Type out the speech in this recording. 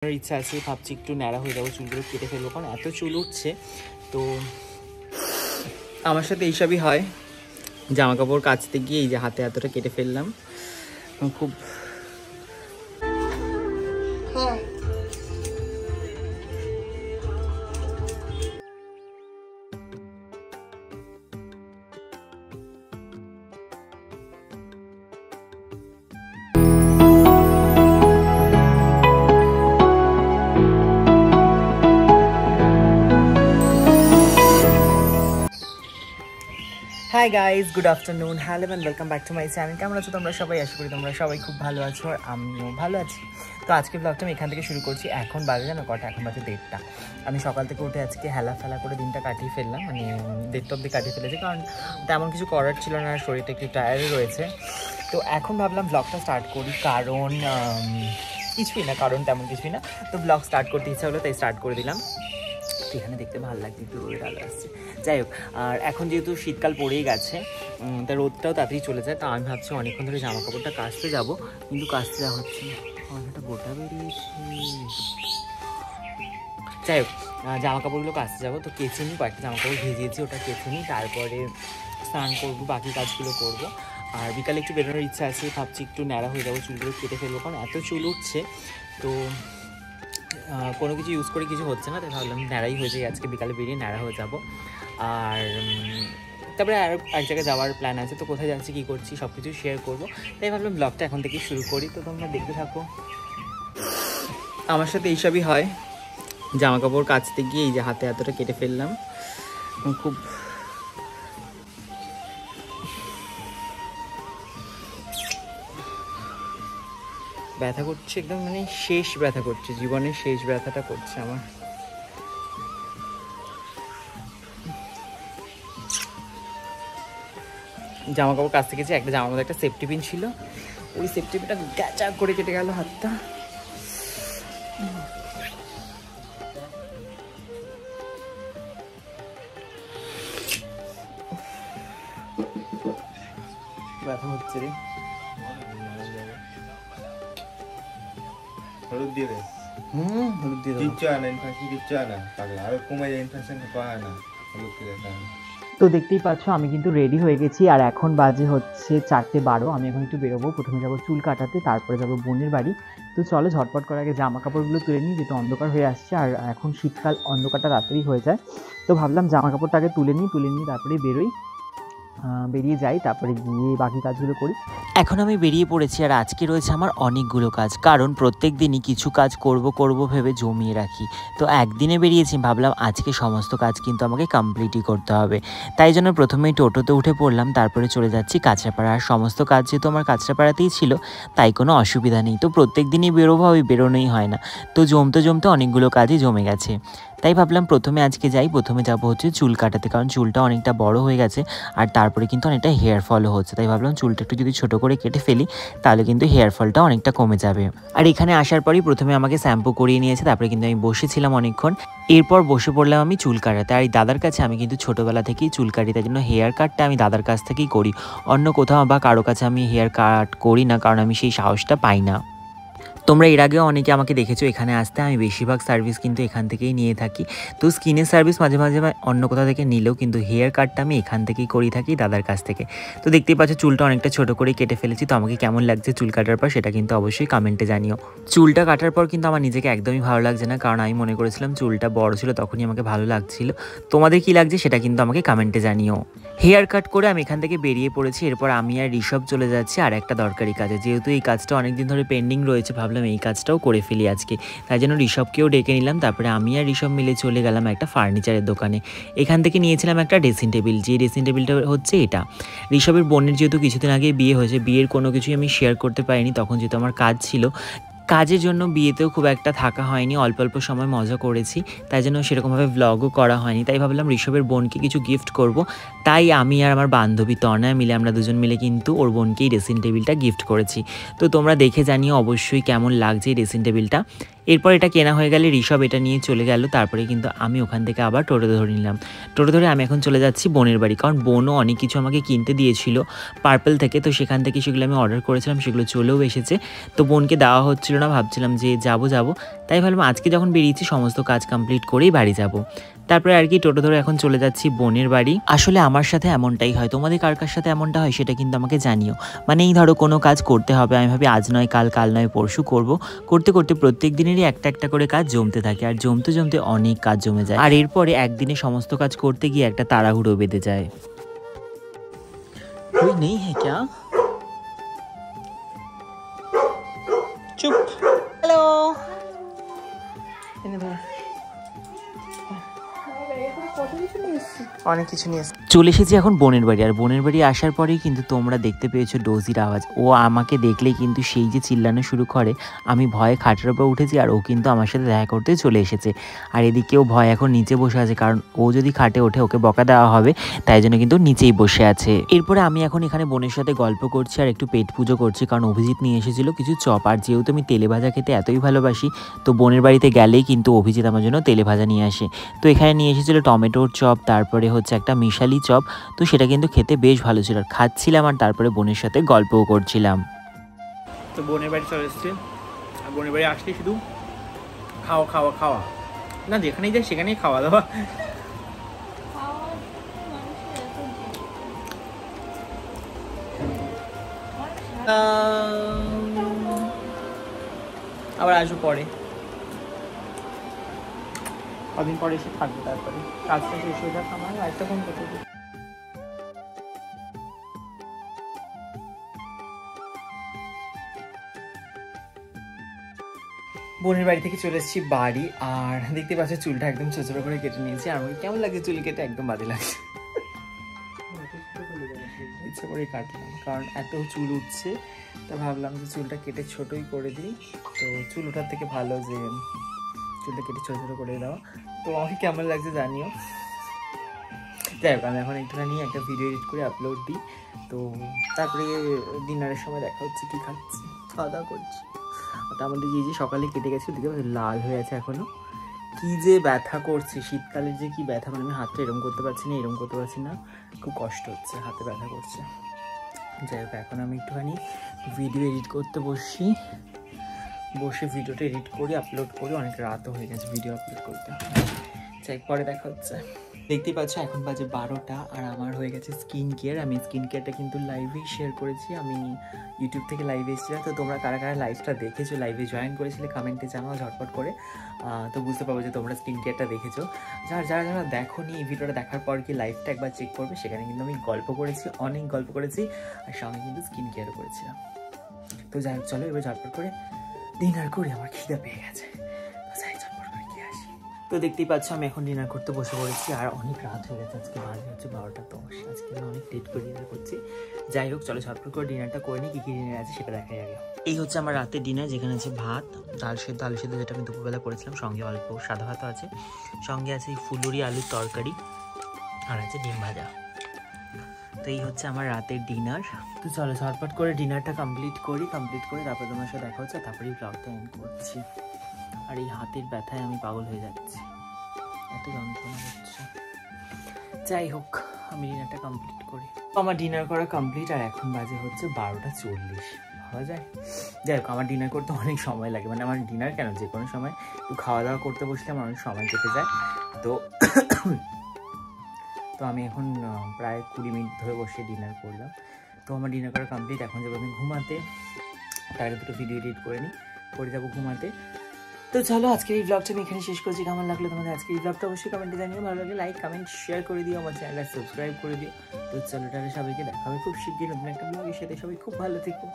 ইচ্ছা আছে, ভাবছি একটু ন্যাড়া হয়ে যাবো, চুলগুলো কেটে ফেলবো, কারণ এত চুল উঠছে। তো আমার সাথে এইসবই হয়, জামা কাপড় কাচতে গিয়ে এই যে হাতে এতটা কেটে ফেললাম। খুব hi guys, good afternoon, hello and welcome back to my channel. কেমন আছো তোমরা সবাই? আশা করি তোমরা সবাই খুব ভালো আছো, আর আমিও ভালো আছি। তো আজকের ব্লগটা আমি এখান থেকে শুরু করছি। এখন বাজে জানো কটা? এখন বাজে 1:30টা। আমি সকাল থেকে উঠে আজকে হেলা ফেলা করে দিনটা কাটিয়ে ফেললাম, মানে 1:30 অবধি কাটিয়ে ফেলেছি, কারণ তেমন কিছু করার ছিল না, শরীরটা একটু টায়ার্ড রয়েছে। তো এখন ভাবলাম ব্লগটা স্টার্ট করি, কারণ কিছুই না, কারণ তেমন কিছুই না। তো ব্লগ স্টার্ট করতে ইচ্ছা হলো, তাই স্টার্ট করে দিলাম। এখানে দেখতে ভালো লাগছে, একটু রোদের আলো আসছে। যাই হোক, আর এখন যেহেতু শীতকাল পড়েই গেছে, তা রোদটাও তাড়াতাড়ি চলে যায়। তা আমি ভাবছি অনেকক্ষণ ধরে জামা কাপড়টা কাচতে যাবো, কিন্তু কাচতে যাওয়া হচ্ছে না, একটা গোটা বেরিয়েছে। যাই হোক, জামা কাপড়গুলো কাচতে যাবো, তো কেচে নিই, কয়েকটা জামা কাপড় ভিজিয়েছি, ওটা কেচে নিই, তারপরে স্নান করবো, বাকি কাজগুলো করবো। আর বিকালে একটু বেরোনোর ইচ্ছা আছে, ভাবছি একটু ন্যাড়া হয়ে যাবো, চুলগুলো কেটে ফেলবো, কারণ এত চুল উঠছে। তো কোনো কিছু ইউজ করে কিছু হচ্ছে না, তাই ভাবলাম ন্যাড়াই হয়ে যায়, আজকে বিকালে বেরিয়ে ন্যাড়া হয়ে যাবো। আর তারপরে আর এক জায়গায় যাওয়ার প্ল্যান আছে, তো কোথায় যাচ্ছি, কী করছি, সব কিছু শেয়ার করবো। তাই ভাবলাম ব্লগটা এখন থেকে শুরু করি, তো তোমরা দেখতে থাকো। আমার সাথে এইসবই হয়, জামা কাপড় কাচতে গিয়ে এই যে হাতে এতটা কেটে ফেললাম। খুব ব্যথা করছে একদম, মানে শেষ ব্যথা করছে, জীবনের শেষ ব্যথাটা করছে আমার। জামা কাপড় কাচতে গেছি, একটা জামার মধ্যে একটা সেফটি পিন ছিল, ওই সেফটি পিনটা গ্যাচা করে কেটে গেল হাতটা। ব্যথা হচ্ছে রে। হলুদ দিয়ে দে। হলুদ দিয়ে দেবো। কিচ্ছু আনা, ইনফেকশন কিচ্ছু আনা, পাগলা আর কমে যায়, ইনফেকশন পায় না হলুদ দিয়ে দেন। তো দেখতেই পাচ্ছ আমি কিন্তু রেডি হয়ে গেছি, আর এখন বাজে হচ্ছে 4:12। আমি এখন একটু বেরোবো, প্রথমে যাবো চুল কাটাতে, তারপরে যাবো বোনের বাড়ি। তো চলো ঝটপট করে আগে জামা কাপড়গুলো তুলে নিই, যেহেতু অন্ধকার হয়ে আসছে, আর এখন শীতকাল, অন্ধকারটা তাড়াতাড়ি হয়ে যায়। তো ভাবলাম জামা কাপড়টা আগে তুলে নিই, তারপরে বেরিয়ে যাই, তারপরে গিয়ে বাকি কাজগুলো করি। এখন আমি বেরিয়ে পড়েছি, আর আজকে রয়েছে আমার অনেকগুলো কাজ, কারণ প্রত্যেক দিনই কিছু কাজ করব ভেবে জমিয়ে রাখি। তো একদিনে বেরিয়েছি, ভাবলাম আজকে সমস্ত কাজ কিন্তু আমাকে কমপ্লিটই করতে হবে। তাই জন্য প্রথমেই টোটোতে উঠে পড়লাম, তারপরে চলে যাচ্ছি কাঁচরাপাড়া। আর সমস্ত কাজ যেহেতু আমার কাঁচরাপাড়াতেই ছিল, তাই কোনো অসুবিধা নেই। তো প্রত্যেক দিনই বেরোবো, ওই বেরোনোই হয় না, তো জমতে অনেকগুলো কাজই জমে গেছে। তাই ভাবলাম প্রথমে আজকে যাই, প্রথমে যাবো হচ্ছে চুল কাটাতে, কারণ চুলটা অনেকটা বড় হয়ে গেছে, আর তারপরে কিন্তু অনেকটা হেয়ার ফলও হচ্ছে। তাই ভাবলাম চুলটা একটু যদি ছোটো করে কেটে ফেলি, তাহলে কিন্তু হেয়ার ফলটা অনেকটা কমে যাবে। আর এখানে আসার পরই প্রথমে আমাকে শ্যাম্পু করিয়ে নিয়েছে, তারপরে কিন্তু আমি বসেছিলাম অনেকক্ষণ। এরপর বসে পড়লাম আমি চুল কাটাতে। আর এই দাদার কাছে আমি কিন্তু ছোটোবেলা থেকেই চুল কাটি, তাই জন্য হেয়ার কাটটা আমি দাদার কাছ থেকেই করি, অন্য কোথাও বা কারো কাছে আমি হেয়ার কাট করি না, কারণ আমি সেই সাহসটা পাই না। তোমরা এর আগেও অনেকে আমাকে দেখেছো এখানে আসতে, আমি বেশিরভাগ সার্ভিস কিন্তু এখান থেকেই নিয়ে থাকি। তো স্কিনের সার্ভিস মাঝে মাঝে অন্য কোথাও থেকে নিলেও কিন্তু হেয়ার কাটটা আমি এখান থেকেই করি থাকি, দাদার কাছ থেকে। তো দেখতেই পাচ্ছ চুলটা অনেকটা ছোটো করে কেটে ফেলেছি। তো আমাকে কেমন লাগছে চুল কাটার পর, সেটা কিন্তু অবশ্যই কমেন্টে জানিও। চুলটা কাটার পর কিন্তু আমার নিজেকে একদমই ভালো লাগছে না, কারণ আমি মনে করেছিলাম চুলটা বড় ছিল, তখনই আমাকে ভালো লাগছিল। তোমাদের কি লাগছে সেটা কিন্তু আমাকে কমেন্টে জানিও। হেয়ার কাট করে আমি এখান থেকে বেরিয়ে পড়েছি। এরপর আমি আর ঋষভ চলে যাচ্ছি আর একটা দরকারি কাজে, যেহেতু এই কাজটা অনেকদিন ধরে পেন্ডিং রয়েছে, ভাবলাম এই কাজটাও করে ফেলি আজকে। তাই জন্য ঋষভকেও ডেকে নিলাম, তারপরে আমি আর ঋষভ মিলে চলে গেলাম একটা ফার্নিচারের দোকানে। এখান থেকে নিয়েছিলাম একটা ড্রেসিং টেবিল, যে ড্রেসিং টেবিলটা হচ্ছে এটা। ঋষভের বোনের যেহেতু কিছুদিন আগে বিয়ে হয়েছে, বিয়ের কোনো কিছুই আমি শেয়ার করতে পারিনি, তখন যেহেতু আমার কাজ ছিল, কাজের জন্য বিয়েতেও খুব একটা থাকা হয়নি, অল্প সময় মজা করেছি, তাই জন্য সেরকমভাবে ভ্লগও করা হয়নি। তাই ভাবলাম ঋষভের বোনকে কিছু গিফট করব, তাই আমি আর আমার বান্ধবী তনয়া মিলে, আমরা দুজন মিলে কিন্তু ওর বোনকেই ড্রেসিং টেবিলটা গিফট করেছি। তো তোমরা দেখে জানিও অবশ্যই কেমন লাগছে এই ড্রেসিং টেবিলটা। এরপর এটা কেনা হয়ে গেলে ঋষভ এটা নিয়ে চলে গেল, তারপরে কিন্তু আমি ওখান থেকে আবার টোটো ধরে নিলাম। টোটো ধরে আমি এখন চলে যাচ্ছি বোনের বাড়ি, কারণ বোনও অনেক কিছু আমাকে কিনতে দিয়েছিল পার্পল থেকে, তো সেখান থেকে সেগুলো আমি অর্ডার করেছিলাম, সেগুলো চলেও এসেছে। তো বোনকে দেওয়া হচ্ছিল না, ভাবছিলাম যে যাব, তাই ভাবলাম আজকে যখন বেরিয়েছি সমস্ত কাজ কমপ্লিট করেই বাড়ি যাব। তারপরে আর কি টোটো ধরে এখন চলে যাচ্ছি বোনের বাড়ি। আসলে আমার সাথে এমনটাই হয়, তোমাদের কার কার সাথে এমনটা হয় সেটা কিন্তু আমাকে জানিও। মানে এই ধরো কোনো কাজ করতে হবে, আমি ভাবি আজ নয় কাল, কাল নয় পরশু করব, করতে করতে প্রত্যেক দিনেরই একটা একটা করে কাজ জমতে থাকে, আর জমতে জমতে অনেক কাজ জমে যায়, আর এরপরে একদিনে সমস্ত কাজ করতে গিয়ে একটা তাড়াহুড়ো বেঁধে যায়। कोई नहीं है क्या? चुप। हेलो। অনেক কিছু নিয়ে চলে এসেছি এখন বোনের বাড়ি। আর বোনের বাড়ি আসার পরেই কিন্তু তোমরা দেখতে পেয়েছো ডোজির আওয়াজ। ও আমাকে দেখলেই কিন্তু সেই যে চিল্লানো শুরু করে, আমি ভয়ে খাটের উপর উঠেছি আর ও কিন্তু আমার সাথে দেখা করতে চলে এসেছে। আর এদিকেও ভয় এখন নিচে বসে আছে, কারণ ও যদি খাটে ওঠে ওকে বকা দেওয়া হবে, তাই জন্য কিন্তু নিচেই বসে আছে। এরপরে আমি এখন এখানে বোনের সাথে গল্প করছি আর একটু পেট পুজো করছি, কারণ অভিজিৎ নিয়ে এসেছিল কিছু চপ। আর যেহেতু আমি তেলে ভাজা খেতে এতই ভালোবাসি, তো বোনের বাড়িতে গেলেই কিন্তু অভিজিৎ আমার জন্য তেলে ভাজা নিয়ে আসে। তো এখানে নিয়ে এসেছিল টমেটোর চপ, তারপরে হচ্ছে একটা মিশালি চপ। তো সেটা কিন্তু খেতে বেশ ভালো ছিল, আর খাচ্ছিলাম আর তারপরে বোনের সাথে গল্পও করছিলাম। তো বোনের বাড়ি চলে এসছে, আর বোনের বাড়ি আসলে শুধু খাওয়া খাওয়া খাওয়া, না যেখানেই যাই সেখানেই খাওয়া দাওয়া। আবার আসবো পরে, কদিন পরে এসে থাকবো, তারপরে কাজটা শেষ হয়ে যাক আমার। লাইফটা কোন করতে বোনের বাড়ি থেকে চলে এসেছি বাড়ি, আর দেখতে পাচ্ছ চুলটা একদম ছোট ছোট করে কেটে নিয়েছি। আর আমাকে কেমন লাগছে চুল কেটে? একদম বাজে লাগছে, ইচ্ছা করে কাটলাম কারণ এত চুল উঠছে, তা ভাবলাম যে চুলটা কেটে ছোটই করে দিই। তো চুল ওঠার থেকে ভালো যে চুলটা কেটে ছোটো ছোটো করে দেওয়া। তো আমাকে কেমন লাগছে জানিও। যাই হোক, আমি এখন একটুখানি একটা ভিডিও এডিট করে আপলোড দিই। তো তারপরে ডিনারের সময় দেখা হচ্ছে, কী খাচ্ছি, খাওয়া দাওয়া করছি। ওটা আমাদের যে সকালে কেটে গেছে, দিকে লাল হয়ে আছে এখনও। কী যে ব্যথা করছে শীতকালের, যে কী ব্যথা, মানে আমি হাতটা এরম করতে পারছি না, এরম করতে পারছি না, খুব কষ্ট হচ্ছে, হাতে ব্যথা করছে। যাই হোক, এখন আমি একটুখানি ভিডিও এডিট করতে বসে ভিডিওটা এডিট করে আপলোড করি। অনেক রাতও হয়ে গেছে ভিডিও আপলোড করতে। যাই পরে দেখা হচ্ছে। দেখতেই পাচ্ছ এখন বাজে 12টা, আর আমার হয়ে গেছে স্কিন কেয়ার। আমি স্কিন কেয়ারটা কিন্তু লাইভেই শেয়ার করেছি, আমি ইউটিউব থেকে লাইভে এসেছিলাম। তো তোমরা কারা কারা লাইভটা দেখেছো, লাইভে জয়েন করেছিলে কমেন্টে জানাও ঝটপট করে, তো বুঝতে পারবো যে তোমরা স্কিন কেয়ারটা দেখেছো। যারা যারা দেখো নি, এই ভিডিওটা দেখার পর কি লাইভটা একবার চেক করবে, সেখানে কিন্তু আমি গল্প করেছি, অনেক গল্প করেছি, আর সঙ্গে কিন্তু স্কিন কেয়ারও করেছিলাম। তো যাই হোক, চলো এবার ঝটপট করে ডিনার করি, আমার খিদে পেয়ে গেছে। তো দেখতেই পাচ্ছ আমি এখন ডিনার করতে বসে পড়েছি, আর অনেক রাত হয়ে গেছে, আজকে বাজে হচ্ছে 12টা 10। আজকে অনেক লেট করে ডিনার করছি। যাই হোক, চলো ঝটপট করে ডিনারটা করে নিই, কী কী ডিনার আছে সেটা দেখাই আগে। এই হচ্ছে আমার রাতের ডিনার, যেখানে আছে ভাত, ডাল সেদ্ধ, আলু সেদ্ধ যেটা আমি দুপুরবেলা করেছিলাম, সঙ্গে অল্প সাদা ভাতও আছে, সঙ্গে আছে এই ফুলুরি আলুর তরকারি, আর আছে ডিম ভাজা। তো এই হচ্ছে আমার রাতের ডিনার। তো চলো ঝটপট করে ডিনারটা কমপ্লিট করে তারপরে তোমার সাথে দেখা হচ্ছে, তারপরেই ব্লগটা এন্ড করছি। আর এই হাতের ব্যথায় আমি পাগল হয়ে যাচ্ছি, এত যন্ত্রণা হচ্ছে। যাই হোক, আমি ডিনারটা কমপ্লিট করি। আমার ডিনার করা কমপ্লিট, আর এখন বাজে হচ্ছে 12টা 40। ভাবা যায়। যাই হোক, আমার ডিনার করতে অনেক সময় লাগে, মানে আমার ডিনার কেন, যে কোনো সময় একটু খাওয়া দাওয়া করতে বসলে আমার অনেক সময় কেটে যায়। তো আমি এখন প্রায় 20 মিনিট ধরে বসে ডিনার করলাম। তো আমার ডিনার করা কমপ্লিট, এখন যাবো আমি ঘুমাতে। তার আগে দুটো ভিডিও এডিট করে নিই, করে যাবো ঘুমাতে। তো চলো, আজকের এই ব্লগটা আমি এখানে শেষ করছি। কেমন লাগলো তোমাদের আজকের এই ব্লগটা অবশ্যই কমেন্টে জানিও। ভালো লাগলে লাইক কমেন্ট শেয়ার করে দিও, আমার চ্যানেলটা সাবস্ক্রাইব করে দিও। তো চলো, তাহলে সবাইকে দেখা হবে খুব শিগগিরই নতুন একটা ব্লগের সাথে। সবাই খুব ভালো থেকো।